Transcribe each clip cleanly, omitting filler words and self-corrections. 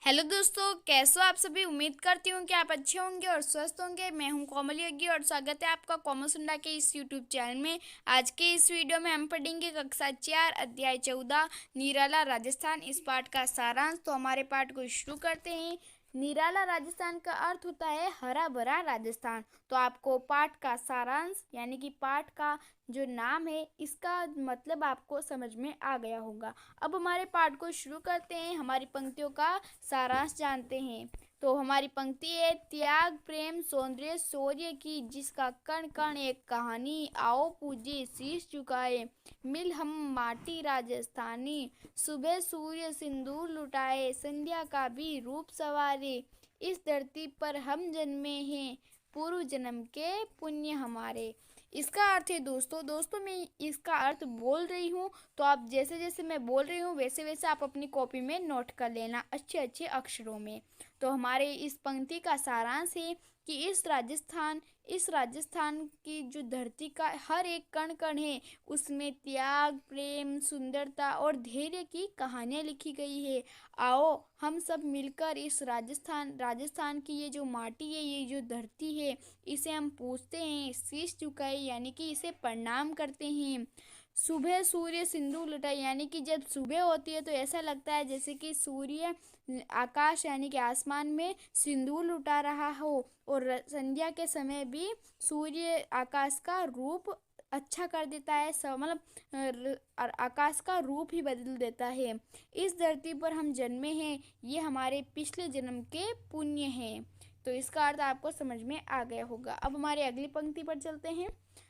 Hello दोस्तों, कैसे हो आप सभी। उम्मीद करती हूँ कि आप अच्छे होंगे और स्वस्थ होंगे। मैं हूँ कोमल योगी और स्वागत है आपका कोमल सुंडा के इस यूट्यूब चैनल में। आज के इस वीडियो में हम पढ़ेंगे कक्षा 4 अध्याय 14 निराला राजस्थान। इस पाठ का सारांश। तो हमारे पाठ को शुरू करते हैं। निराला राजस्थान का अर्थ होता है हरा भरा राजस्थान। तो आपको पाठ का सारांश यानी कि पाठ का जो नाम है इसका मतलब आपको समझ में आ गया होगा। अब हमारे पाठ को शुरू करते हैं। हमारी पंक्तियों का सारांश जानते हैं। तो हमारी पंक्ति है, त्याग प्रेम सौंदर्य शौर्य की जिसका कण कण एक कहानी, आओ पूजे शीश झुकाए मिल हम माटी राजस्थानी, सुबह सूर्य सिंदूर लुटाए संध्या का भी रूप सवारे, इस धरती पर हम जन्मे हैं पूर्व जन्म के पुण्य हमारे। इसका अर्थ है दोस्तों मैं इसका अर्थ बोल रही हूँ, तो आप जैसे जैसे मैं बोल रही हूँ वैसे वैसे आप अपनी कॉपी में नोट कर लेना अच्छे अच्छे अक्षरों में। तो हमारे इस पंक्ति का सारांश है कि इस राजस्थान की जो धरती का हर एक कण कण है उसमें त्याग प्रेम सुंदरता और धैर्य की कहानियाँ लिखी गई है। आओ हम सब मिलकर इस राजस्थान की ये जो माटी है, ये जो धरती है, इसे हम पूजते हैं, शीश झुकाए यानी कि इसे प्रणाम करते हैं। सुबह सूर्य सिंदूर लुटाए यानी कि जब सुबह होती है तो ऐसा लगता है जैसे कि सूर्य आकाश यानी कि आसमान में सिंदूर लुटा रहा हो, और संध्या के समय भी सूर्य आकाश का रूप अच्छा कर देता है, मतलब आकाश का रूप ही बदल देता है। इस धरती पर हम जन्मे हैं, ये हमारे पिछले जन्म के पुण्य हैं। तो इसका अर्थ आपको समझ में आ गया होगा। अब हमारे अगली पंक्ति पर चलते हैं।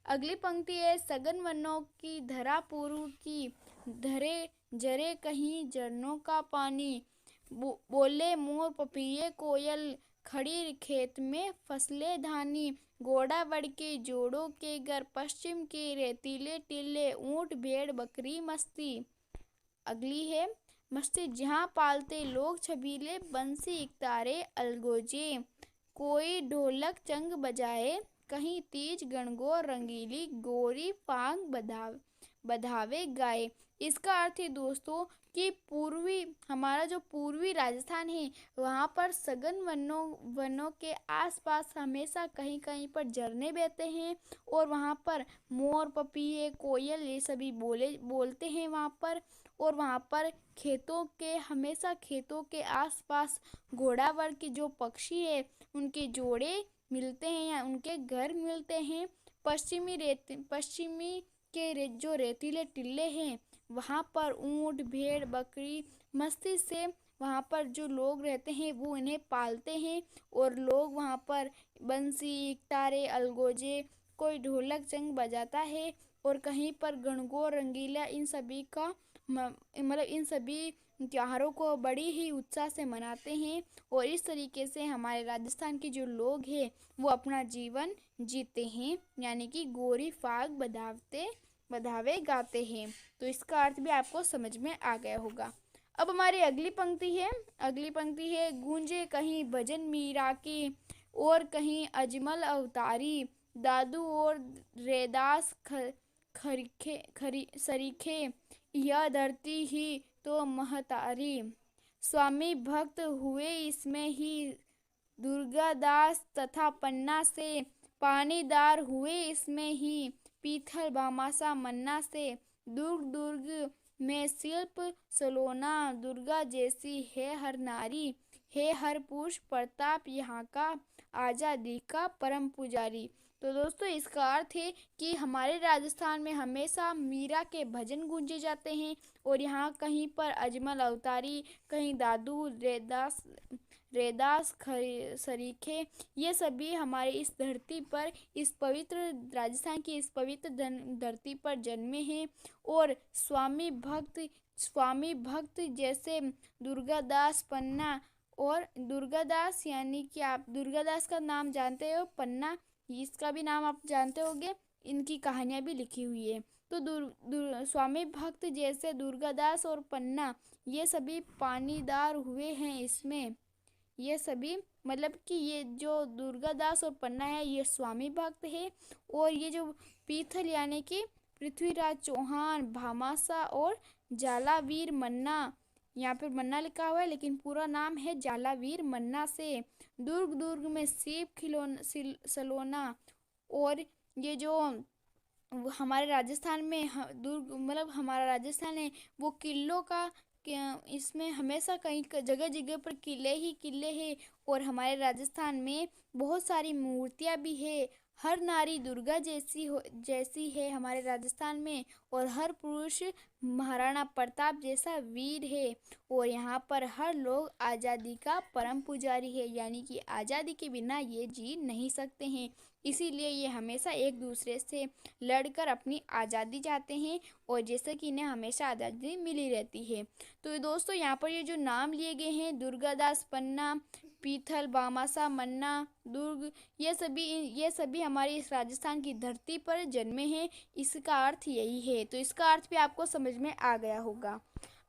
अगली पंक्ति है, सघन वनों की धरा पूर्व की, धरे जरे कहीं झरनों का पानी, बोले मोर पपीहे कोयल, खड़ी खेत में फसलें धानी, घोड़ा के जोड़ों के घर, पश्चिम के रेतीले टीले, ऊंट भेड़ बकरी मस्ती। अगली है, मस्ती जहाँ पालते लोग छबीले, बंसी इकतारे अलगोजे, कोई ढोलक चंग बजाए, कहीं तीज गणगौर रंगीली, गोरी फांग बधावे गाए। इसका अर्थ है दोस्तों कि हमारा जो पूर्वी राजस्थान है वहाँ पर सघन वनों के आसपास हमेशा कहीं कहीं पर झरने बहते हैं, और वहाँ पर मोर पपीहे कोयल ये सभी बोलते हैं वहाँ पर। और वहाँ पर हमेशा खेतों के आसपास घोड़ावड़ के जो पक्षी है उनके जोड़े मिलते हैं या उनके घर मिलते हैं। पश्चिमी जो रेतीले टिल्ले हैं वहाँ पर ऊंट भेड़ बकरी मस्ती से वहाँ पर जो लोग रहते हैं वो इन्हें पालते हैं, और लोग वहाँ पर बंसी तारे अलगोजे, कोई ढोलक चंग बजाता है, और कहीं पर गणगौर रंगीला, इन सभी त्योहारों को बड़ी ही उत्साह से मनाते हैं। और इस तरीके से हमारे राजस्थान के जो लोग हैं वो अपना जीवन जीते हैं, यानी कि गोरी फाग बधावे गाते हैं। तो इसका अर्थ भी आपको समझ में आ गया होगा। अब हमारी अगली पंक्ति है, गूंजे कहीं भजन मीरा की, और कहीं अजमल अवतारी, दादू और रेदास सरीखे, यह धरती ही तो महतारी, स्वामी भक्त हुए इसमें ही, दुर्गादास तथा पन्ना से, पानीदार हुए इसमें ही, पीथल भामासा मन्ना से, दुर्ग दुर्ग में शिल्प सलोना, दुर्गा जैसी है हर नारी, है हर पुरुष प्रताप यहाँ का, आजादी का परम पुजारी। तो दोस्तों इसका अर्थ है कि हमारे राजस्थान में हमेशा मीरा के भजन गूंजे जाते हैं, और यहाँ कहीं पर अजमल अवतारी, कहीं दादू रेदास सरीखे, ये सभी हमारे इस धरती पर, इस पवित्र राजस्थान की इस पवित्र धरती पर जन्मे हैं। और स्वामी भक्त जैसे दुर्गादास पन्ना, और दुर्गादास यानी कि आप दुर्गादास का नाम जानते हो, पन्ना इसका भी नाम आप जानते होंगे, इनकी कहानियाँ भी लिखी हुई है। तो स्वामी भक्त जैसे दुर्गादास और पन्ना ये सभी पानीदार हुए हैं इसमें, ये सभी मतलब कि ये जो दुर्गादास और पन्ना है ये स्वामी भक्त है, और ये जो पीथल यानी कि पृथ्वीराज चौहान भामासा और जालावीर मन्ना यहाँ पर मन्ना लिखा हुआ है, लेकिन पूरा नाम है जालावीर मन्ना से। दुर्ग दुर्ग में सीप खिलौना सलोना। और ये जो हमारे राजस्थान में दुर्ग मतलब हमारा राजस्थान है वो किलों का इसमें हमेशा कहीं जगह जगह पर किले ही किले हैं। और हमारे राजस्थान में बहुत सारी मूर्तियां भी है। हर नारी दुर्गा जैसी है हमारे राजस्थान में। और हर पुरुष महाराणा प्रताप जैसा वीर है। और यहाँ पर हर लोग आज़ादी का परम पुजारी है, यानी कि आज़ादी के बिना ये जी नहीं सकते हैं। इसीलिए ये हमेशा एक दूसरे से लड़कर अपनी आज़ादी चाहते हैं, और जैसे कि इन्हें हमेशा आज़ादी मिली रहती है। तो दोस्तों यहाँ पर ये जो नाम लिए गए हैं दुर्गादास पन्ना, पीथल, बामासा, मन्ना, दुर्ग, ये सभी हमारी इस राजस्थान की धरती पर जन्मे हैं। इसका अर्थ यही है। तो इसका अर्थ भी आपको समझ में आ गया होगा।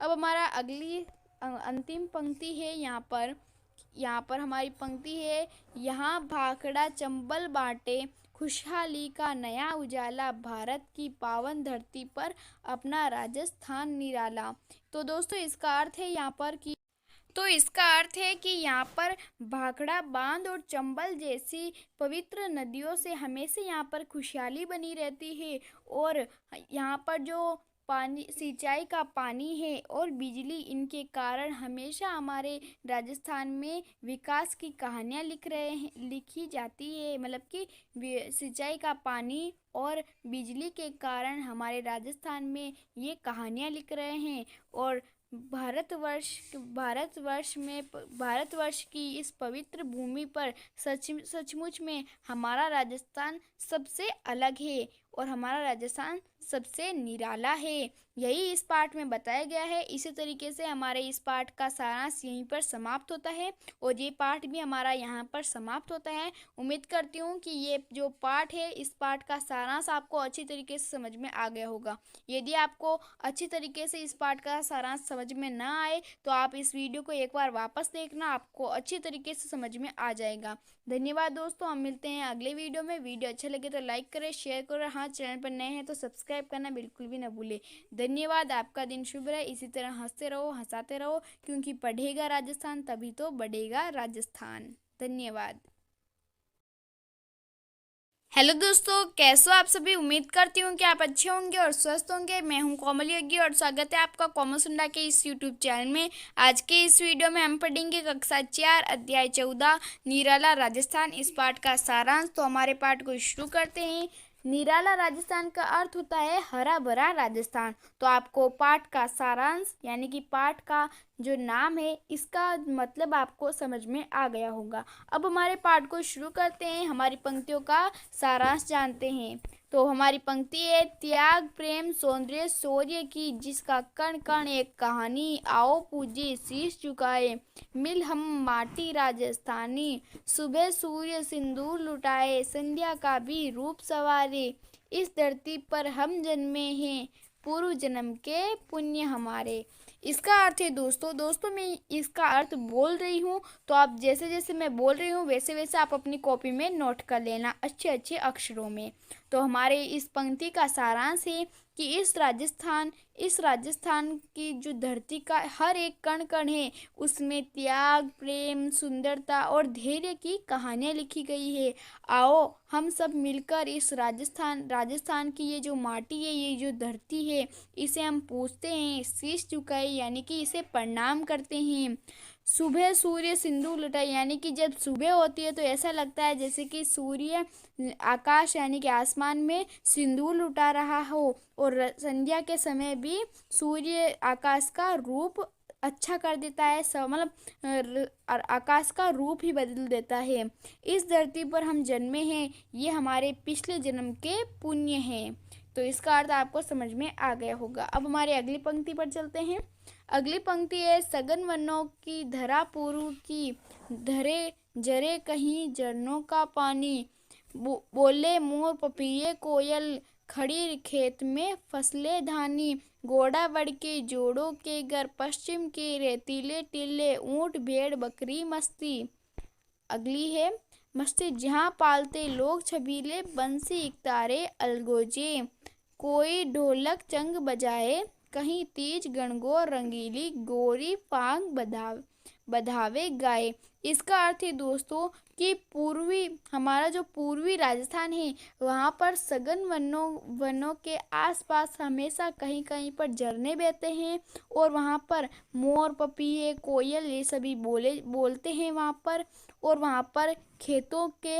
अब हमारा अगली अंतिम पंक्ति है यहाँ पर हमारी पंक्ति है, यहाँ भाखड़ा चंबल बांटे, खुशहाली का नया उजाला, भारत की पावन धरती पर अपना राजस्थान निराला। तो दोस्तों इसका अर्थ है यहाँ पर भाखड़ा बांध और चंबल जैसी पवित्र नदियों से हमेशा यहाँ पर खुशहाली बनी रहती है। और यहाँ पर जो पानी, सिंचाई का पानी है और बिजली, इनके कारण हमेशा हमारे राजस्थान में विकास की कहानियाँ लिखी जाती है। मतलब कि सिंचाई का पानी और बिजली के कारण हमारे राजस्थान में ये कहानियाँ लिख रहे हैं। और भारतवर्ष की इस पवित्र भूमि पर सचमुच में हमारा राजस्थान सबसे अलग है और हमारा राजस्थान सबसे निराला है। यही इस पाठ में बताया गया है। इसी तरीके से हमारे इस पाठ का सारांश यहीं पर समाप्त होता है और ये पाठ भी हमारा यहाँ पर समाप्त होता है। उम्मीद करती हूँ कि ये जो पाठ है इस पाठ का सारांश आपको अच्छी तरीके से समझ में आ गया होगा। यदि आपको अच्छी तरीके से इस पाठ का सारांश समझ में ना आए तो आप इस वीडियो को एक बार वापस देखना, आपको अच्छी तरीके से समझ में आ जाएगा। धन्यवाद दोस्तों, हम मिलते हैं अगले वीडियो में। वीडियो अच्छा लगे तो लाइक करें, शेयर करें। हाँ, चैनल पर नए हैं तो सब्सक्राइब करना बिल्कुल भी ना भूलें। धन्यवाद, आपका दिन शुभ रहे। इसी तरह हंसते रहो, हंसाते रहो, क्योंकि पढ़ेगा राजस्थान तभी तो बढ़ेगा राजस्थान। धन्यवाद। हेलो दोस्तों, कैसे हो आप सभी। उम्मीद करती हूँ कि आप अच्छे होंगे और स्वस्थ होंगे। मैं हूँ कोमल योगी और स्वागत है आपका कॉमर्सुंडा के इस यूट्यूब चैनल में। आज के इस वीडियो में हम पढ़ेंगे कक्षा 4 अध्याय 14 निराला राजस्थान, इस पाठ का सारांश। तो हमारे पाठ को शुरू करते हैं। निराला राजस्थान का अर्थ होता है हरा भरा राजस्थान। तो आपको पाठ का सारांश यानी कि पाठ का जो नाम है इसका मतलब आपको समझ में आ गया होगा। अब हमारे पाठ को शुरू करते हैं, हमारी पंक्तियों का सारांश जानते हैं। तो हमारी पंक्ति है, त्याग प्रेम सौंदर्य शौर्य की जिसका कण कण एक कहानी, आओ पूजे शीश झुकाए मिल हम माटी राजस्थानी, सुबह सूर्य सिंदूर लुटाए संध्या का भी रूप सवारे, इस धरती पर हम जन्मे हैं पूर्व जन्म के पुण्य हमारे। इसका अर्थ है दोस्तों मैं इसका अर्थ बोल रही हूँ, तो आप जैसे जैसे मैं बोल रही हूँ वैसे वैसे आप अपनी कॉपी में नोट कर लेना अच्छे अच्छे अक्षरों में। तो हमारे इस पंक्ति का सारांश है कि इस राजस्थान की जो धरती का हर एक कण कण है उसमें त्याग प्रेम सुंदरता और धैर्य की कहानियाँ लिखी गई है। आओ हम सब मिलकर इस राजस्थान की ये जो माटी है, ये जो धरती है, इसे हम पूजते हैं, शीश झुकाए यानी कि इसे प्रणाम करते हैं। सुबह सूर्य सिंदूर लुटाए यानी कि जब सुबह होती है तो ऐसा लगता है जैसे कि सूर्य आकाश यानी कि आसमान में सिंदूर लुटा रहा हो, और संध्या के समय भी सूर्य आकाश का रूप अच्छा कर देता है, मतलब आकाश का रूप ही बदल देता है। इस धरती पर हम जन्मे हैं, ये हमारे पिछले जन्म के पुण्य हैं। तो इसका अर्थ आपको समझ में आ गया होगा। अब हमारे अगली पंक्ति पर चलते हैं। अगली पंक्ति है, सघन वनों की धरा पूर्व की, धरे जरे कहीं झरनों का पानी, बोले मोर पपीहे कोयल, खड़ी खेत में फसले धानी, घोड़ा के जोड़ों के घर, पश्चिम के रेतीले टीले, ऊंट भेड़ बकरी मस्ती। अगली है मस्ती, जहाँ पालते लोग छबीले, बंसी इकतारे अलगोजे, कोई ढोलक चंग बजाए, कहीं तीज गणगौर रंगीली गोरी फाग बधावे गाए। इसका अर्थ है दोस्तों कि हमारा जो पूर्वी राजस्थान है वहाँ पर सघन वनों के आसपास हमेशा कहीं कहीं पर झरने बहते हैं और वहाँ पर मोर पपीहे कोयल ये सभी बोलते हैं वहाँ पर। और वहाँ पर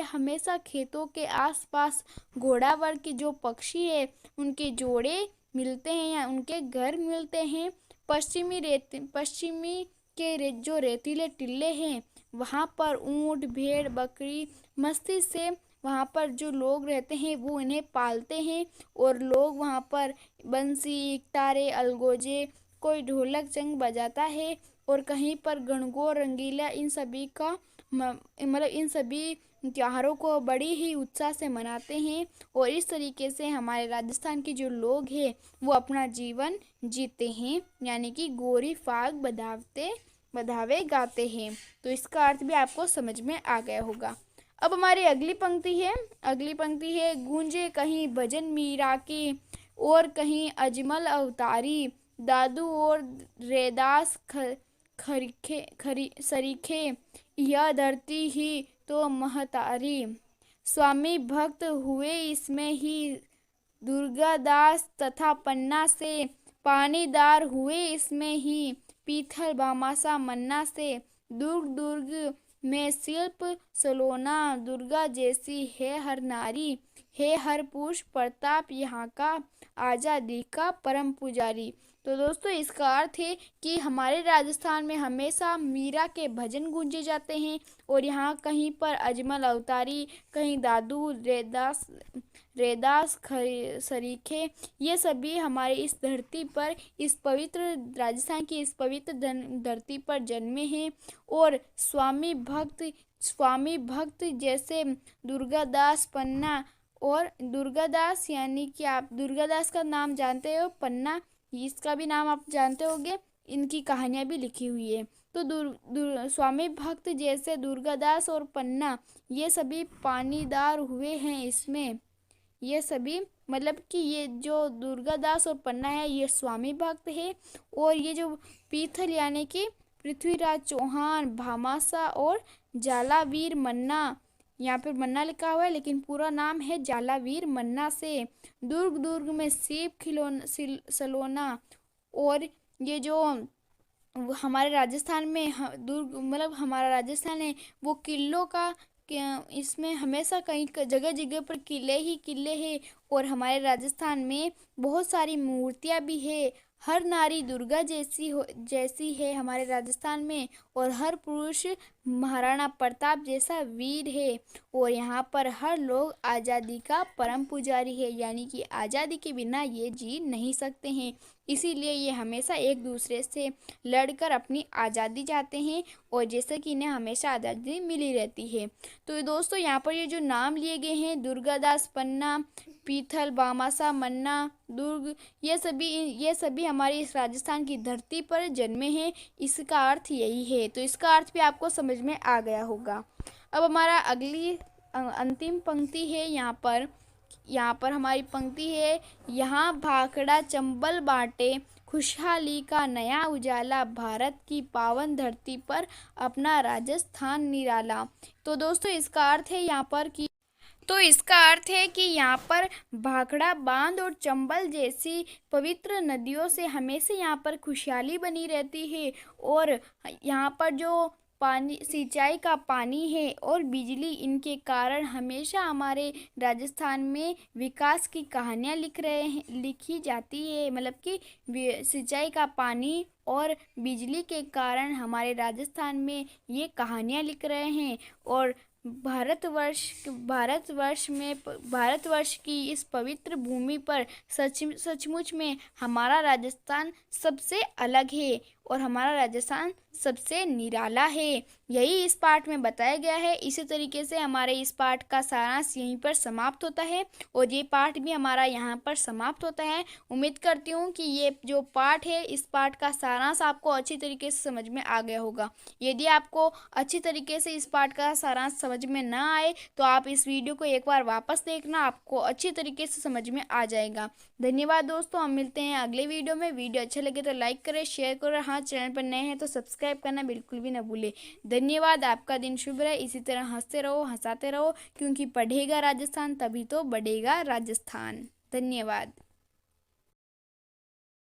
हमेशा खेतों के आसपास घोड़ावर्ण के जो पक्षी है उनके जोड़े मिलते हैं या उनके घर मिलते हैं। पश्चिमी के जो रेतीले टिल्ले हैं वहाँ पर ऊंट भेड़ बकरी मस्ती से वहाँ पर जो लोग रहते हैं वो इन्हें पालते हैं और लोग वहाँ पर बंसी तारे अलगोजे कोई ढोलक चंग बजाता है और कहीं पर गणगौर रंगीला इन सभी त्योहारों को बड़ी ही उत्साह से मनाते हैं। और इस तरीके से हमारे राजस्थान के जो लोग हैं वो अपना जीवन जीते हैं, यानी कि गोरी फाग बधावे गाते हैं। तो इसका अर्थ भी आपको समझ में आ गया होगा। अब हमारी अगली पंक्ति है गूंजे कहीं भजन मीरा के और कहीं अजमल अवतारी दादू और रेदास सरीखे यह धरती ही तो महतारी। स्वामी भक्त हुए इसमें ही दुर्गादास तथा पन्ना से पानीदार हुए इसमें ही पीथल भामासा मन्ना से। दुर्ग में शिल्प सलोना दुर्गा जैसी है हर नारी है हर पुरुष प्रताप यहाँ का आजादी का परम पुजारी। तो दोस्तों इसका अर्थ है कि हमारे राजस्थान में हमेशा मीरा के भजन गूंजे जाते हैं और यहाँ कहीं पर अजमल अवतारी कहीं दादू रेदास सरीखे ये सभी हमारे इस धरती पर इस पवित्र राजस्थान की इस पवित्र धरती पर जन्मे हैं। और स्वामी भक्त जैसे दुर्गादास पन्ना और दुर्गादास यानी कि आप दुर्गादास का नाम जानते हो, पन्ना इसका भी नाम आप जानते होंगे, इनकी कहानियाँ भी लिखी हुई है। तो स्वामी भक्त जैसे दुर्गादास और पन्ना ये सभी पानीदार हुए हैं इसमें। ये सभी मतलब कि ये जो दुर्गादास और पन्ना है ये स्वामी भक्त है और ये जो पीथल यानी कि पृथ्वीराज चौहान भामासा और जालावीर मन्ना, यहाँ पर मन्ना लिखा हुआ है लेकिन पूरा नाम है जालावीर मन्ना से। दुर्ग में सीप सलोना और ये जो हमारे राजस्थान में दुर्ग मतलब हमारा राजस्थान है वो किलों का इसमें हमेशा कहीं जगह जगह पर किले ही किले हैं और हमारे राजस्थान में बहुत सारी मूर्तियाँ भी है। हर नारी दुर्गा जैसी है हमारे राजस्थान में और हर पुरुष महाराणा प्रताप जैसा वीर है और यहाँ पर हर लोग आज़ादी का परम पुजारी है, यानी कि आज़ादी के बिना ये जी नहीं सकते हैं। इसीलिए ये हमेशा एक दूसरे से लड़कर अपनी आज़ादी चाहते हैं और जैसे कि इन्हें हमेशा आज़ादी मिली रहती है। तो दोस्तों यहाँ पर ये जो नाम लिए गए हैं दुर्गादास पन्ना पीथल भामासा मन्ना दुर्ग ये सभी हमारी इस राजस्थान की धरती पर जन्मे हैं। इसका अर्थ यही है। तो इसका अर्थ भी आपको समझ में आ गया होगा। अब हमारा अगली अंतिम पंक्ति है यहाँ पर हमारी पंक्ति है यहाँ भाखड़ा चंबल बाटे खुशहाली का नया उजाला भारत की पावन धरती पर अपना राजस्थान निराला। तो दोस्तों इसका अर्थ है यहाँ पर भाखड़ा बांध और चंबल जैसी पवित्र नदियों से हमेशा यहाँ पर खुशहाली बनी रहती है और यहाँ पर जो सिंचाई का पानी है और बिजली इनके कारण हमेशा हमारे राजस्थान में विकास की कहानियाँ लिखी जाती है। मतलब कि सिंचाई का पानी और बिजली के कारण हमारे राजस्थान में ये कहानियाँ लिख रहे हैं और भारतवर्ष की इस पवित्र भूमि पर सचमुच में हमारा राजस्थान सबसे अलग है और हमारा राजस्थान सबसे निराला है। यही इस पाठ में बताया गया है। इसी तरीके से हमारे इस पाठ का सारांश यहीं पर समाप्त होता है और ये पाठ भी हमारा यहाँ पर समाप्त होता है। उम्मीद करती हूँ कि ये जो पाठ है इस पाठ का सारांश आपको अच्छी तरीके से समझ में आ गया होगा। यदि आपको अच्छी तरीके से इस पाठ का सारांश समझ में ना आए तो आप इस वीडियो को एक बार वापस देखना, आपको अच्छी तरीके से समझ में आ जाएगा। धन्यवाद दोस्तों, हम मिलते हैं अगले वीडियो में। वीडियो अच्छा लगे तो लाइक करें, शेयर करें। हाँ, चैनल पर नए हैं तो सब्सक्राइब करना बिल्कुल भी ना भूलें। धन्यवाद, आपका दिन शुभ रहे। इसी तरह हंसते रहो, हंसाते रहो, क्योंकि पढ़ेगा राजस्थान तभी तो बढ़ेगा राजस्थान। धन्यवाद।